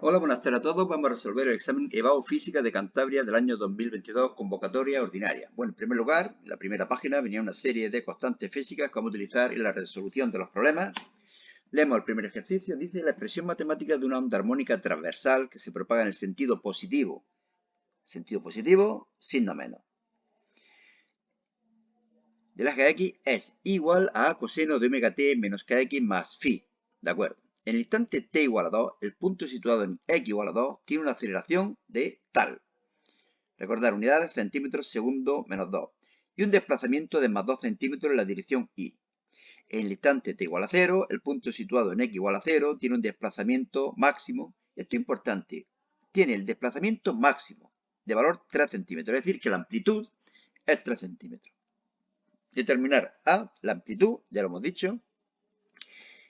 Hola, buenas tardes a todos. Vamos a resolver el examen EBAU Física de Cantabria del año 2022, convocatoria ordinaria. Bueno, en primer lugar, en la primera página venía una serie de constantes físicas que vamos a utilizar en la resolución de los problemas. Leemos el primer ejercicio. Dice la expresión matemática de una onda armónica transversal que se propaga en el sentido positivo. Sentido positivo, signo menos. Del eje X es igual a coseno de omega t menos kx más phi. ¿De acuerdo? En el instante t igual a 2, el punto situado en x igual a 2 tiene una aceleración de tal. Recordar, unidades, centímetros, segundo, menos 2. Y un desplazamiento de más 2 centímetros en la dirección y. En el instante t igual a 0, el punto situado en x igual a 0 tiene un desplazamiento máximo. Esto es importante. Tiene el desplazamiento máximo de valor 3 centímetros. Es decir, que la amplitud es 3 centímetros. Determinar A, la amplitud, ya lo hemos dicho,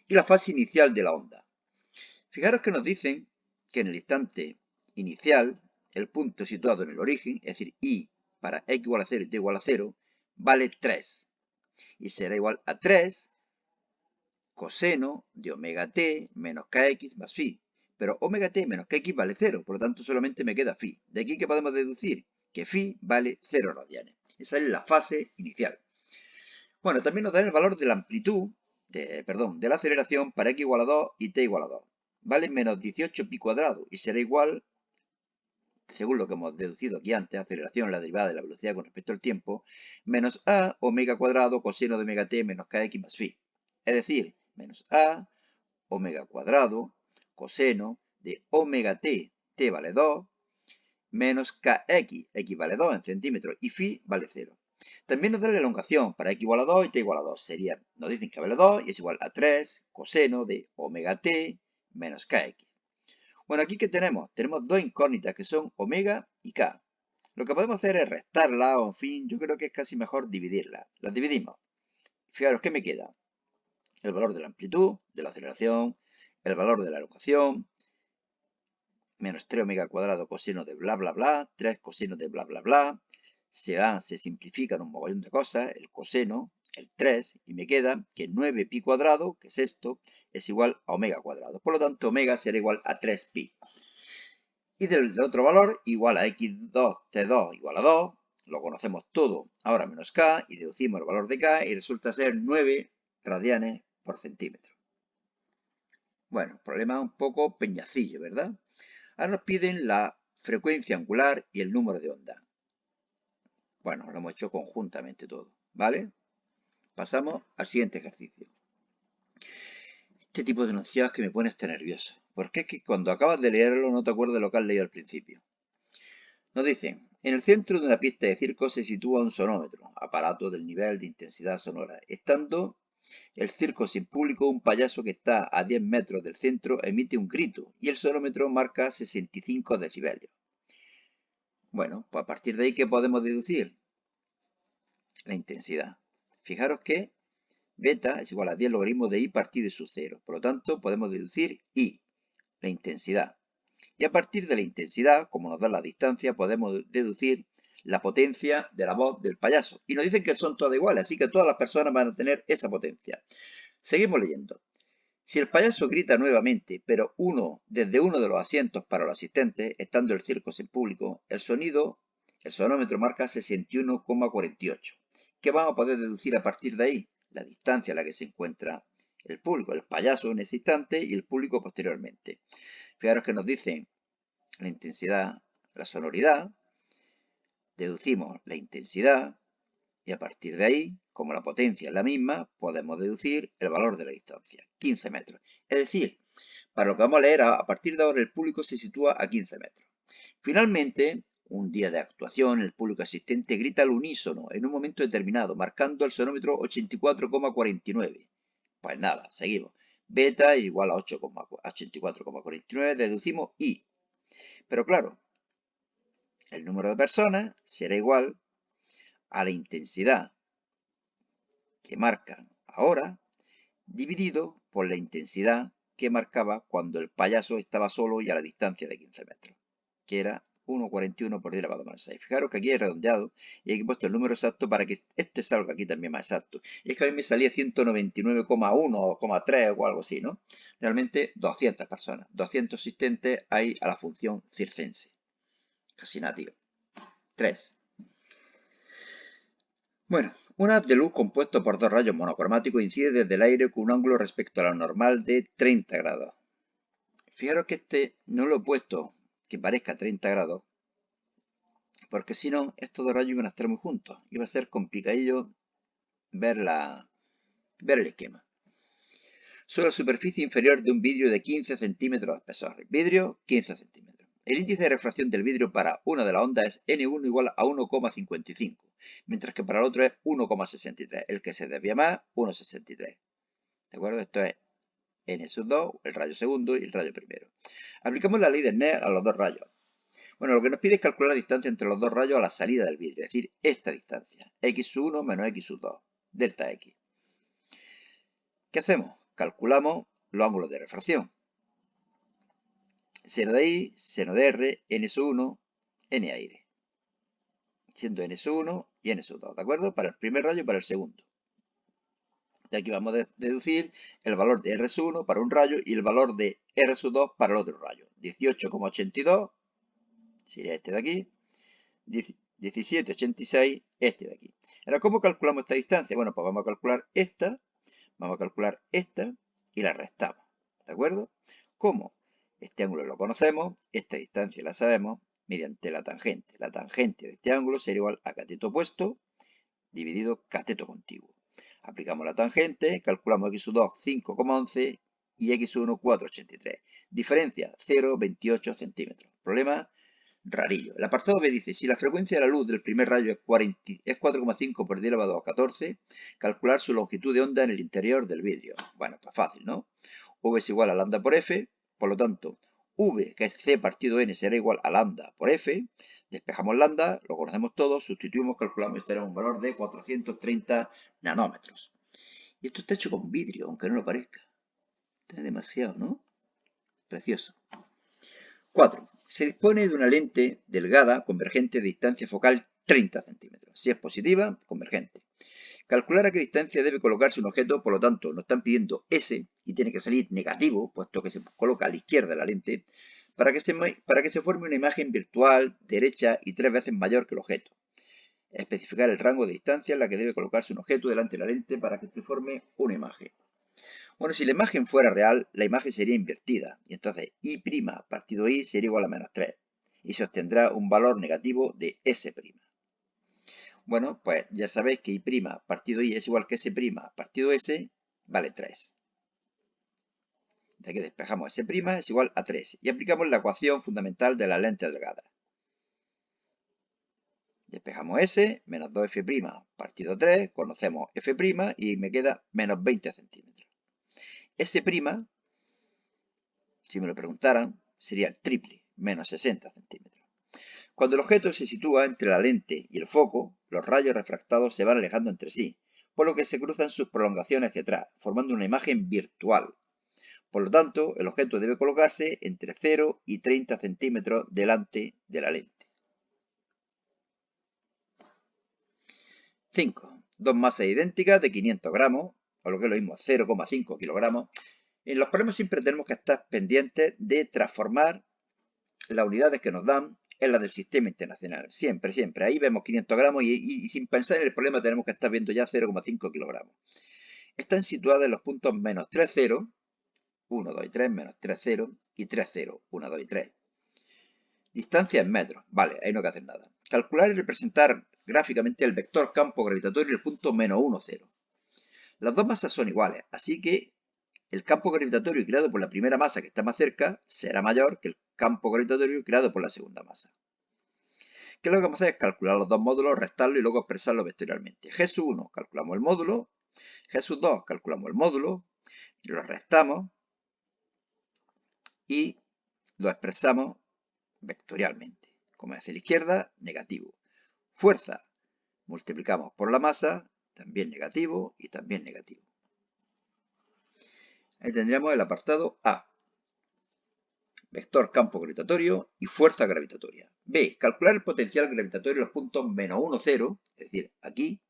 y la fase inicial de la onda. Fijaros que nos dicen que en el instante inicial, el punto situado en el origen, es decir, I para x igual a 0 y t igual a 0, vale 3. Y será igual a 3 coseno de omega t menos kx más phi. Pero omega t menos kx vale 0, por lo tanto solamente me queda phi. De aquí que podemos deducir que phi vale 0 radianes. Esa es la fase inicial. Bueno, también nos dan el valor de la amplitud, de la aceleración para x igual a 2 y t igual a 2. Vale menos 18 pi cuadrado y será igual, según lo que hemos deducido aquí antes, aceleración, la derivada de la velocidad con respecto al tiempo, menos a omega cuadrado coseno de omega t menos kx más phi. Es decir, menos a omega cuadrado coseno de omega t, t vale 2, menos kx, x vale 2 en centímetros y phi vale 0. También nos da la elongación para x igual a 2 y t igual a 2. Sería, nos dicen que vale 2 y es igual a 3 coseno de omega t menos kx. Bueno, aquí ¿qué tenemos? Tenemos dos incógnitas que son omega y k. Lo que podemos hacer es restarla o en fin, yo creo que es casi mejor dividirla. Las dividimos. Fijaros, ¿qué me queda? El valor de la amplitud, de la aceleración, el valor de la elongación, menos 3 omega cuadrado coseno de bla bla bla, 3 coseno de bla bla bla, se simplifican un mogollón de cosas, el coseno, el 3, y me queda que 9 pi cuadrado, que es esto, es igual a omega cuadrado. Por lo tanto, omega será igual a 3 pi. Y del otro valor, igual a x2, t2 igual a 2, lo conocemos todo, ahora menos k, y deducimos el valor de k, y resulta ser 9 radianes por centímetro. Bueno, problema un poco peñacillo, ¿verdad? Ahora nos piden la frecuencia angular y el número de onda. Bueno, lo hemos hecho conjuntamente todo, ¿vale? Pasamos al siguiente ejercicio. Este tipo de enunciados que me pone hasta nervioso, porque es que cuando acabas de leerlo no te acuerdas de lo que has leído al principio. Nos dicen, en el centro de una pista de circo se sitúa un sonómetro, aparato del nivel de intensidad sonora. Estando el circo sin público, un payaso que está a 10 metros del centro emite un grito y el sonómetro marca 65 decibelios. Bueno, pues a partir de ahí, ¿qué podemos deducir? La intensidad. Fijaros que beta es igual a 10 logaritmos de I partido de su cero. Por lo tanto, podemos deducir I, la intensidad. Y a partir de la intensidad, como nos da la distancia, podemos deducir la potencia de la voz del payaso. Y nos dicen que son todas iguales, así que todas las personas van a tener esa potencia. Seguimos leyendo. Si el payaso grita nuevamente, pero desde uno de los asientos para los asistentes, estando el circo sin público, el sonómetro marca 61,48. ¿Qué vamos a poder deducir a partir de ahí? La distancia a la que se encuentra el público, el payaso en ese instante y el público posteriormente. Fijaros que nos dicen la intensidad, la sonoridad, deducimos la intensidad y a partir de ahí, como la potencia es la misma, podemos deducir el valor de la distancia, 15 metros. Es decir, para lo que vamos a leer, a partir de ahora el público se sitúa a 15 metros. Finalmente, un día de actuación, el público asistente grita al unísono en un momento determinado, marcando el sonómetro 84,49. Pues nada, seguimos. Beta igual a 84,49, deducimos I. Pero claro, el número de personas será igual a la intensidad que marcan ahora, dividido por la intensidad que marcaba cuando el payaso estaba solo y a la distancia de 15 metros, que era 1,41 por 10 elevado a menos 6. Fijaros que aquí he redondeado y aquí he puesto el número exacto para que este salga aquí también más exacto. Y es que a mí me salía 199,1 o 3 o algo así, ¿no? Realmente 200 personas, 200 asistentes hay a la función circense. Casi nada, tío. 3. Bueno, un haz de luz compuesto por dos rayos monocromáticos incide desde el aire con un ángulo respecto a la normal de 30 grados. Fijaros que este no lo he puesto que parezca 30 grados, porque si no, estos dos rayos iban a estar muy juntos. Iba a ser complicadillo ver el esquema. Sobre la superficie inferior de un vidrio de 15 centímetros de espesor. Vidrio, 15 centímetros. El índice de refracción del vidrio para una de las ondas es N1 igual a 1,55, mientras que para el otro es 1,63. El que se desvía más, 1,63. ¿De acuerdo? Esto es N sub 2, el rayo segundo y el rayo primero. Aplicamos la ley de Snell a los dos rayos. Bueno, lo que nos pide es calcular la distancia entre los dos rayos a la salida del vidrio, es decir, esta distancia, x sub 1 menos x sub 2, delta x. ¿Qué hacemos? Calculamos los ángulos de refracción. Seno de I, seno de R, n sub 1, n aire. Siendo n sub 1 y n sub 2, ¿de acuerdo? Para el primer rayo y para el segundo. De aquí vamos a deducir el valor de R sub 1 para un rayo y el valor de R sub 2 para el otro rayo. 18,82 sería este de aquí. 17,86 este de aquí. Ahora, ¿cómo calculamos esta distancia? Bueno, pues vamos a calcular esta y la restamos. ¿De acuerdo? ¿Cómo? Este ángulo lo conocemos, esta distancia la sabemos mediante la tangente. La tangente de este ángulo sería igual a cateto opuesto dividido cateto contiguo. Aplicamos la tangente, calculamos x sub 2 5,11 y x sub 1 4,83. Diferencia 0,28 centímetros. Problema rarillo. El apartado B dice, si la frecuencia de la luz del primer rayo es 4,5 por 10 elevado a 14, calcular su longitud de onda en el interior del vidrio. Bueno, pues fácil, ¿no? V es igual a lambda por F, por lo tanto, V, que es C partido N, será igual a lambda por F. Despejamos lambda, lo conocemos todos, sustituimos, calculamos y tenemos un valor de 430 nanómetros. Y esto está hecho con vidrio, aunque no lo parezca. Está demasiado, ¿no? Precioso. 4. Se dispone de una lente delgada convergente de distancia focal 30 centímetros. Si es positiva, convergente. Calcular a qué distancia debe colocarse un objeto, por lo tanto, nos están pidiendo S y tiene que salir negativo, puesto que se coloca a la izquierda de la lente, para que se forme una imagen virtual, derecha y 3 veces mayor que el objeto. Especificar el rango de distancia en la que debe colocarse un objeto delante de la lente para que se forme una imagen. Bueno, si la imagen fuera real, la imagen sería invertida, y entonces I' partido I sería igual a menos 3, y se obtendrá un valor negativo de S'. Bueno, pues ya sabéis que I' partido I es igual que S' partido S vale 3. De aquí despejamos S' es igual a 3, y aplicamos la ecuación fundamental de la lente delgada. Despejamos S, menos 2F' partido 3, conocemos F' y me queda menos 20 centímetros. S', si me lo preguntaran, sería el triple, menos 60 centímetros. Cuando el objeto se sitúa entre la lente y el foco, los rayos refractados se van alejando entre sí, por lo que se cruzan sus prolongaciones hacia atrás, formando una imagen virtual. Por lo tanto, el objeto debe colocarse entre 0 y 30 centímetros delante de la lente. 5. Dos masas idénticas de 500 gramos, o lo que es lo mismo, 0,5 kilogramos. En los problemas siempre tenemos que estar pendientes de transformar las unidades que nos dan en las del sistema internacional. Siempre, siempre. Ahí vemos 500 gramos y sin pensar en el problema tenemos que estar viendo ya 0,5 kilogramos. Están situadas en los puntos menos 3, 0, 1, 2 y 3, menos 3, 0 y 3, 0, 1, 2 y 3. Distancia en metros. Vale, ahí no hay que hacer nada. Calcular y representar gráficamente el vector campo gravitatorio en el punto menos 1, 0. Las dos masas son iguales, así que el campo gravitatorio creado por la primera masa que está más cerca será mayor que el campo gravitatorio creado por la segunda masa. ¿Qué es lo que vamos a hacer? Es calcular los dos módulos, restarlo y luego expresarlo vectorialmente. G sub 1 calculamos el módulo, G sub 2 calculamos el módulo, lo restamos y lo expresamos vectorialmente. Como hacia la izquierda, negativo. Fuerza, multiplicamos por la masa, también negativo y también negativo. Ahí tendríamos el apartado A. vector campo gravitatorio y fuerza gravitatoria. B, calcular el potencial gravitatorio en los puntos -1, 0, es decir, aquí,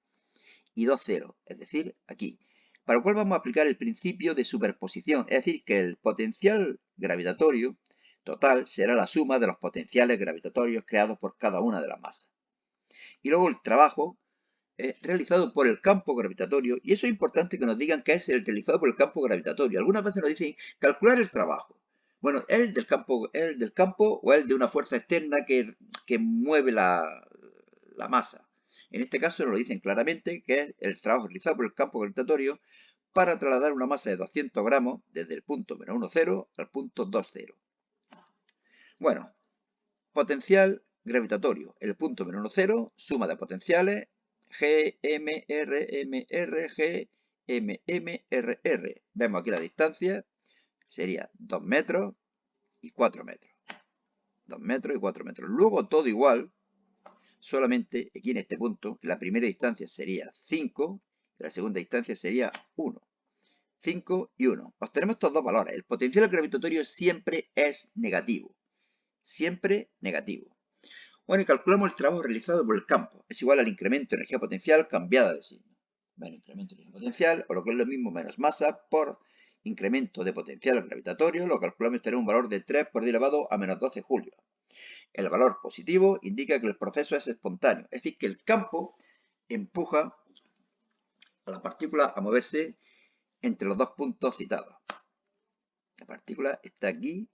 y 2, 0, es decir, aquí. Para lo cual vamos a aplicar el principio de superposición, es decir, que el potencial gravitatorio total será la suma de los potenciales gravitatorios creados por cada una de las masas. Y luego el trabajo realizado por el campo gravitatorio, y eso es importante que nos digan que es el realizado por el campo gravitatorio. Algunas veces nos dicen calcular el trabajo. Bueno, ¿es el del campo o es el de una fuerza externa que mueve la masa? En este caso nos lo dicen claramente que es el trabajo realizado por el campo gravitatorio para trasladar una masa de 200 gramos desde el punto -1, 0 al punto 2, 0. Bueno, potencial gravitatorio. El punto -1, 0, suma de potenciales G, M, R, M, R, G, M, M, R, R. Vemos aquí la distancia, sería 2 metros y 4 metros. 2 metros y 4 metros. Luego todo igual, solamente aquí en este punto, la primera distancia sería 5, y la segunda distancia sería 1. 5 y 1. Obtenemos estos dos valores. El potencial gravitatorio siempre es negativo. Siempre negativo. Bueno, y calculamos el trabajo realizado por el campo. Es igual al incremento de energía potencial cambiada de signo. Bueno, incremento de energía potencial, o lo que es lo mismo, menos masa, por incremento de potencial gravitatorio, lo calculamos y tener un valor de 3 por 10 elevado a menos 12 julios. El valor positivo indica que el proceso es espontáneo, es decir, que el campo empuja a la partícula a moverse entre los dos puntos citados. La partícula está aquí,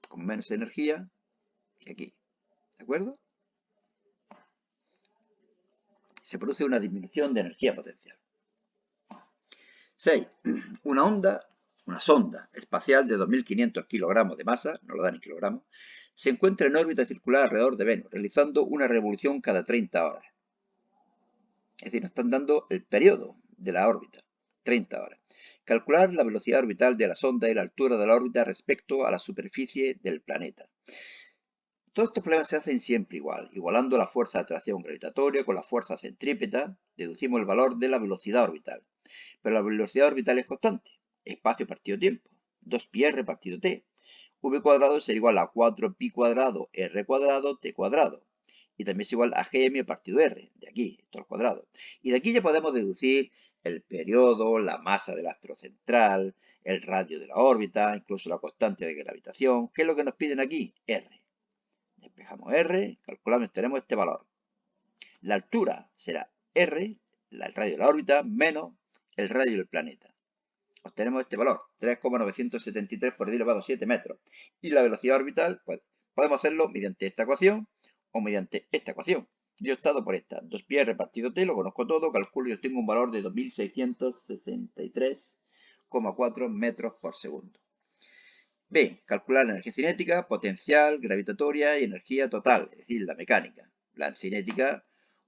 con menos energía, que aquí. ¿De acuerdo? Se produce una disminución de energía potencial. 6. Una sonda espacial de 2.500 kilogramos de masa, no lo dan en kilogramos, se encuentra en órbita circular alrededor de Venus, realizando una revolución cada 30 horas. Es decir, nos están dando el periodo de la órbita, 30 horas. Calcular la velocidad orbital de la sonda y la altura de la órbita respecto a la superficie del planeta. Todos estos problemas se hacen siempre igual. Igualando la fuerza de atracción gravitatoria con la fuerza centrípeta, deducimos el valor de la velocidad orbital. Pero la velocidad orbital es constante. Espacio partido tiempo. 2πr partido t. V cuadrado será igual a 4pi cuadrado r cuadrado t cuadrado. Y también es igual a gm partido r, de aquí, esto al cuadrado. Y de aquí ya podemos deducir el periodo, la masa del astro central, el radio de la órbita, incluso la constante de gravitación. ¿Qué es lo que nos piden aquí? R. Despejamos R, calculamos y tenemos este valor. La altura será R, el radio de la órbita, menos el radio del planeta. Obtenemos este valor, 3,973 por 10 elevado a 7 metros. Y la velocidad orbital, pues podemos hacerlo mediante esta ecuación o mediante esta ecuación. Yo he estado por esta, 2πr partido t, lo conozco todo, calculo y obtengo un valor de 2.663,4 metros por segundo. B. Calcular la energía cinética, potencial, gravitatoria y energía total, es decir, la mecánica. La cinética,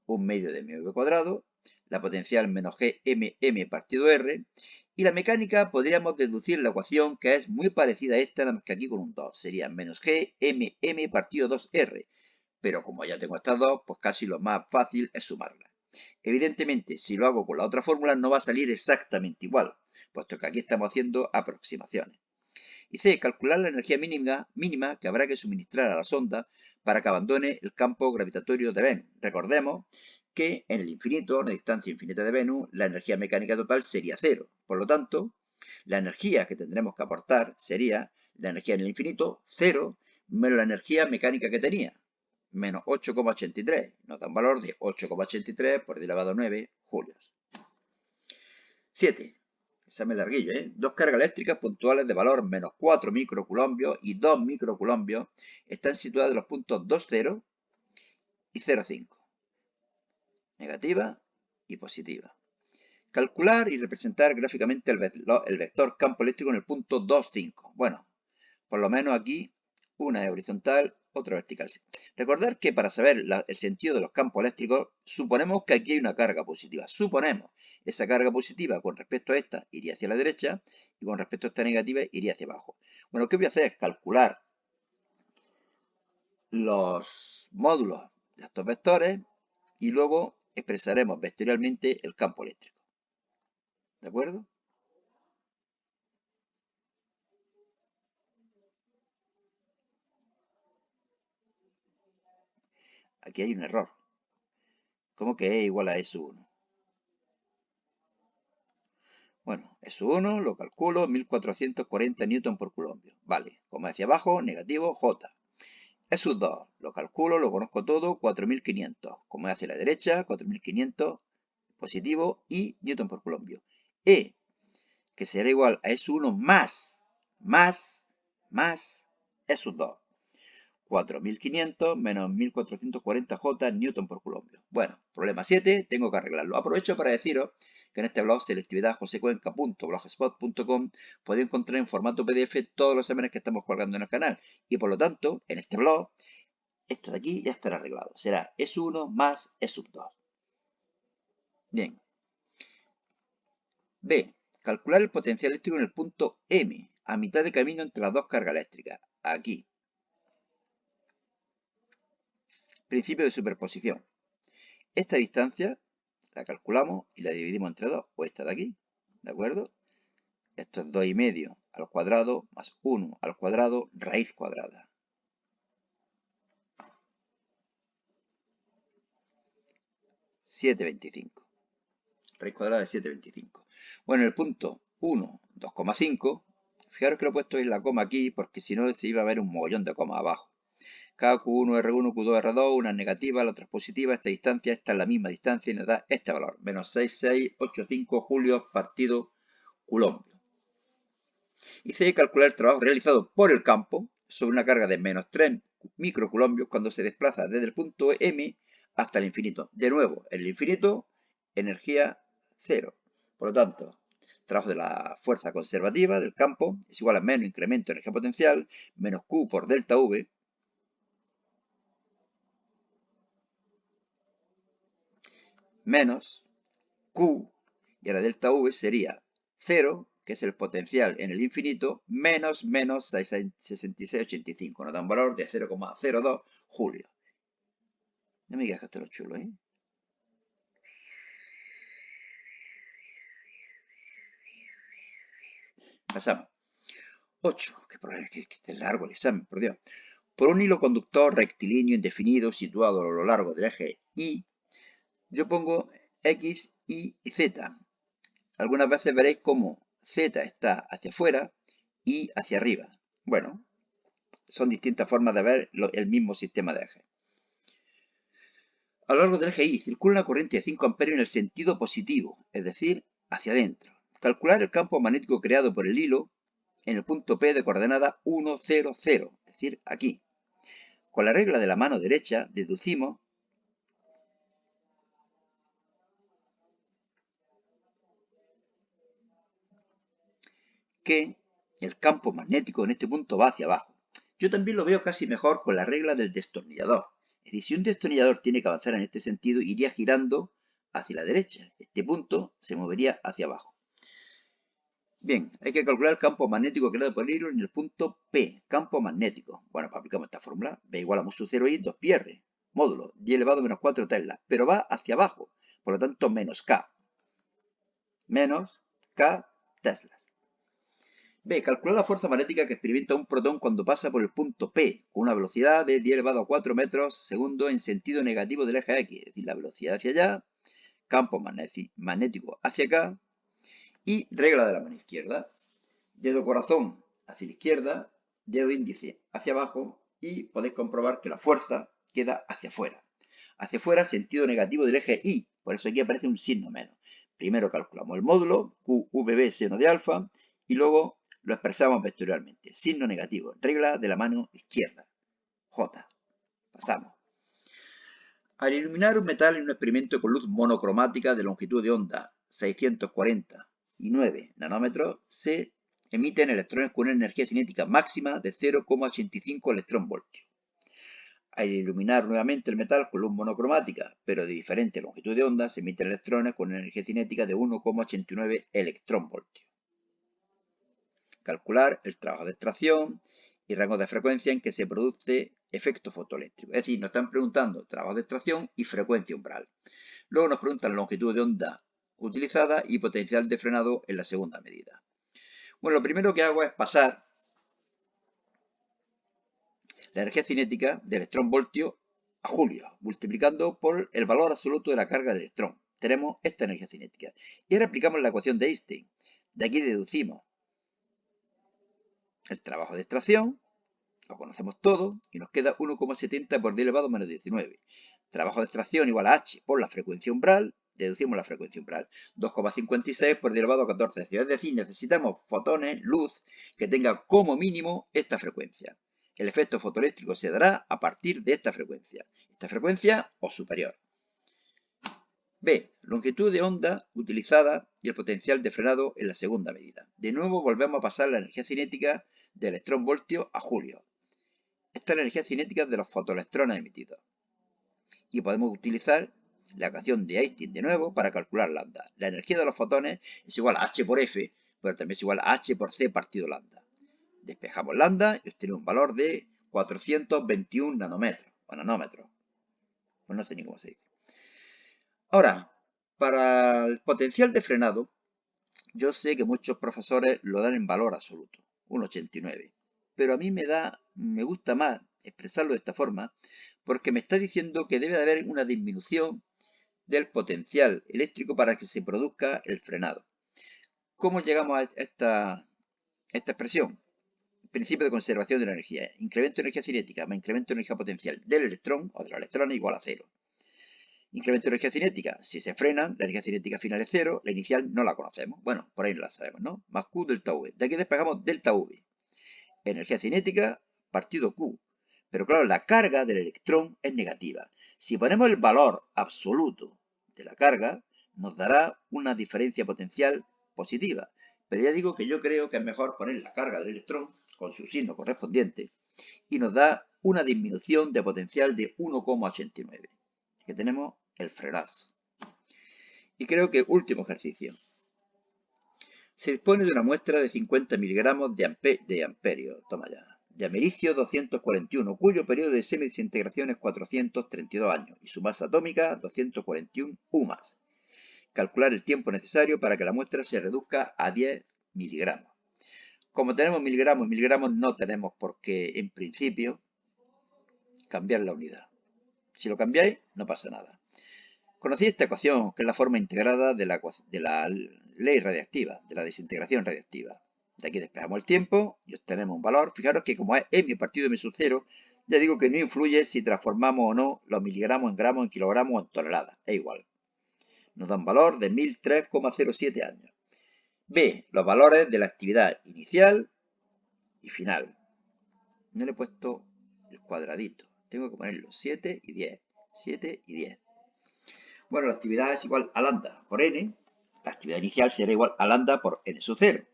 1/2 de mv cuadrado, la potencial menos gmm partido r, y la mecánica podríamos deducir la ecuación que es muy parecida a esta, nada más que aquí con un 2. Sería menos gmm partido 2r, pero como ya tengo estas dos, pues casi lo más fácil es sumarlas. Evidentemente, si lo hago con la otra fórmula no va a salir exactamente igual, puesto que aquí estamos haciendo aproximaciones. Y C. Calcular la energía mínima que habrá que suministrar a la sonda para que abandone el campo gravitatorio de Venus. Recordemos que en el infinito, en la distancia infinita de Venus, la energía mecánica total sería 0. Por lo tanto, la energía que tendremos que aportar sería la energía en el infinito, 0, menos la energía mecánica que tenía, menos 8,83. Nos da un valor de 8,83 por 10 elevado a 9 julios. 7. Examen larguillo, ¿eh? Dos cargas eléctricas puntuales de valor menos 4 microcoulombios y 2 microcoulombios están situadas en los puntos 2, 0 y 0, 5. Negativa y positiva. Calcular y representar gráficamente el vector campo eléctrico en el punto 2, 5. Bueno, por lo menos aquí una es horizontal, otra vertical. Recordar que para saber el sentido de los campos eléctricos, suponemos que aquí hay una carga positiva. Suponemos. Esa carga positiva con respecto a esta iría hacia la derecha y con respecto a esta negativa iría hacia abajo. Bueno, lo que voy a hacer es calcular los módulos de estos vectores y luego expresaremos vectorialmente el campo eléctrico. ¿De acuerdo? Aquí hay un error. ¿Cómo que E igual a S1? Bueno, S1 lo calculo 1440 newton por culombio. Vale, como hacia abajo, negativo, J. S2 lo calculo, lo conozco todo, 4500. Como es hacia la derecha, 4500 positivo y newton por culombio. E, que será igual a S1 más S2. 4500 menos 1440 J newton por culombio. Bueno, problema 7, tengo que arreglarlo. Aprovecho para deciros que en este blog selectividadjosecuenca.blogspot.com podéis encontrar en formato PDF todos los exámenes que estamos colgando en el canal. Y por lo tanto, en este blog, esto de aquí ya estará arreglado. Será S1 más S2. Bien. B. Calcular el potencial eléctrico en el punto M, a mitad de camino entre las dos cargas eléctricas. Aquí. Principio de superposición. Esta distancia la calculamos y la dividimos entre 2, o esta de aquí, ¿de acuerdo? Esto es 2,5 al cuadrado más 1 al cuadrado raíz cuadrada. 7,25. Raíz cuadrada de 7,25. Bueno, el punto 1, 2,5. Fijaros que lo he puesto en la coma aquí porque si no se iba a ver un mogollón de comas abajo. K, Q1, R1, Q2, R2, una es negativa, la otra es positiva, esta distancia, esta es la misma distancia y nos da este valor, menos 6685 julios partido culombio. Y C, calcular el trabajo realizado por el campo sobre una carga de menos 3 microculombios cuando se desplaza desde el punto M hasta el infinito. De nuevo, en el infinito, energía cero. Por lo tanto, trabajo de la fuerza conservativa del campo es igual a menos incremento de energía potencial, menos Q por delta V, menos Q, y ahora delta V sería 0, que es el potencial en el infinito, menos 6685. Nos da un valor de 0,02 julio. No me digas que esto es lo chulo, ¿eh? Pasamos. 8. Qué problema, que esté largo el examen, por Dios. Por un hilo conductor rectilíneo indefinido situado a lo largo del eje Y, yo pongo X, Y y Z. Algunas veces veréis cómo Z está hacia afuera y hacia arriba. Bueno, son distintas formas de ver el mismo sistema de ejes. A lo largo del eje Y circula una corriente de 5 amperios en el sentido positivo, es decir, hacia adentro. Calcular el campo magnético creado por el hilo en el punto P de coordenada 1, 0, 0, es decir, aquí. Con la regla de la mano derecha deducimos que el campo magnético en este punto va hacia abajo. Yo también lo veo casi mejor con la regla del destornillador. Es decir, si un destornillador tiene que avanzar en este sentido, iría girando hacia la derecha. Este punto se movería hacia abajo. Bien, hay que calcular el campo magnético creado por el hilo en el punto P, campo magnético. Bueno, pues aplicamos esta fórmula. B igual a mu sub 0 y 2 pi r, módulo 10 elevado a menos 4 tesla, pero va hacia abajo, por lo tanto menos K. Menos K teslas. B, calcular la fuerza magnética que experimenta un protón cuando pasa por el punto P, con una velocidad de 10 elevado a 4 metros segundo en sentido negativo del eje X, es decir, la velocidad hacia allá, campo magnético hacia acá, y regla de la mano izquierda. Dedo corazón hacia la izquierda, dedo índice hacia abajo y podéis comprobar que la fuerza queda hacia afuera. Hacia afuera, sentido negativo del eje Y, por eso aquí aparece un signo menos. Primero calculamos el módulo, QVB seno de alfa, y luego lo expresamos vectorialmente. Signo negativo, regla de la mano izquierda. J. Pasamos. Al iluminar un metal en un experimento con luz monocromática de longitud de onda 649 nanómetros, se emiten electrones con una energía cinética máxima de 0,85 electronvoltios. Al iluminar nuevamente el metal con luz monocromática, pero de diferente longitud de onda, se emiten electrones con una energía cinética de 1,89 electronvoltios. Calcular el trabajo de extracción y rango de frecuencia en que se produce efecto fotoeléctrico. Es decir, nos están preguntando trabajo de extracción y frecuencia umbral. Luego nos preguntan longitud de onda utilizada y potencial de frenado en la segunda medida. Bueno, lo primero que hago es pasar la energía cinética de electronvoltio a julio, multiplicando por el valor absoluto de la carga del electrón. Tenemos esta energía cinética. Y ahora aplicamos la ecuación de Einstein. De aquí deducimos el trabajo de extracción, lo conocemos todo, y nos queda 1,70 por 10 elevado a menos 19. Trabajo de extracción igual a h por la frecuencia umbral, deducimos la frecuencia umbral, 2,56 por 10 elevado a 14. Es decir, necesitamos fotones, luz, que tenga como mínimo esta frecuencia. El efecto fotoeléctrico se dará a partir de esta frecuencia o superior. B. Longitud de onda utilizada y el potencial de frenado en la segunda medida. De nuevo volvemos a pasar la energía cinética de electrón-voltio a julio. Esta es la energía cinética de los fotoelectrones emitidos. Y podemos utilizar la ecuación de Einstein de nuevo para calcular lambda. La energía de los fotones es igual a h por f, pero también es igual a h por c partido lambda. Despejamos lambda y obtenemos un valor de 421 nanómetros o nanómetros. Pues no sé ni cómo se dice. Ahora, para el potencial de frenado, yo sé que muchos profesores lo dan en valor absoluto, un 89. Pero a mí me gusta más expresarlo de esta forma porque me está diciendo que debe de haber una disminución del potencial eléctrico para que se produzca el frenado. ¿Cómo llegamos a esta expresión? Principio de conservación de la energía. Incremento de energía cinética más incremento de energía potencial del electrón o de los electrones igual a 0. Incremento de energía cinética. Si se frenan, la energía cinética final es 0, la inicial no la conocemos. Bueno, por ahí no la sabemos, ¿no? Más Q delta V. De aquí despejamos delta V. Energía cinética partido Q. Pero claro, la carga del electrón es negativa. Si ponemos el valor absoluto de la carga, nos dará una diferencia potencial positiva. Pero ya digo que yo creo que es mejor poner la carga del electrón con su signo correspondiente y nos da una disminución de potencial de 1,89. Que tenemos el frenazo. Y creo que último ejercicio. Se dispone de una muestra de 50 miligramos de amperio. Toma ya. De americio 241, cuyo periodo de semidesintegración es 432 años y su masa atómica 241 UMAS. Calcular el tiempo necesario para que la muestra se reduzca a 10 miligramos. Como tenemos miligramos y miligramos, no tenemos por qué, en principio, cambiar la unidad. Si lo cambiáis, no pasa nada. Conocí esta ecuación, que es la forma integrada de la ley radiactiva, de la desintegración radiactiva. De aquí despejamos el tiempo y obtenemos un valor. Fijaros que como es m partido m sub 0, ya digo que no influye si transformamos o no los miligramos en gramos, en kilogramos o en toneladas. Es igual. Nos da un valor de 1003,07 años. B. Los valores de la actividad inicial y final. No le he puesto el cuadradito. Tengo que ponerlo 7 y 10. 7 y 10. Bueno, la actividad es igual a lambda por n. La actividad inicial será igual a lambda por n sub 0.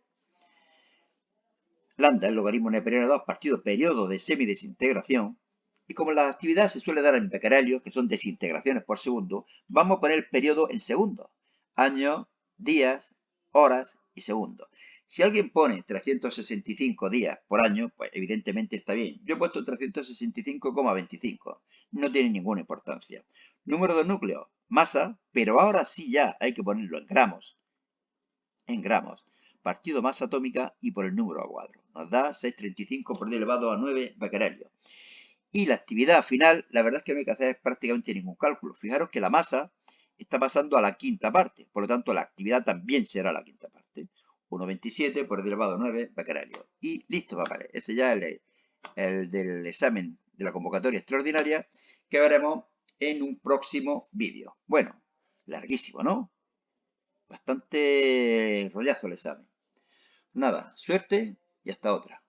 Lambda es el logaritmo neperiano de 2 partido periodo de semidesintegración. Y como la actividad se suele dar en becquerelios, que son desintegraciones por segundo, vamos a poner el periodo en segundos. Años, días, horas y segundos. Si alguien pone 365 días por año, pues evidentemente está bien. Yo he puesto 365,25. No tiene ninguna importancia. Número de núcleos, masa, pero ahora sí ya hay que ponerlo en gramos. En gramos. Partido masa atómica y por el número a cuadro. Nos da 635 por 10 elevado a 9 becquerelios. Y la actividad final, la verdad es que no hay que hacer prácticamente ningún cálculo. Fijaros que la masa está pasando a la quinta parte. Por lo tanto, la actividad también será la quinta parte. 1,27 por 10 elevado a 9 becquerelios. Y listo, papeles. Ese ya es el del examen de la convocatoria extraordinaria que veremos en un próximo vídeo. Bueno, larguísimo, ¿no? Bastante rollazo el examen. Nada, suerte y hasta otra.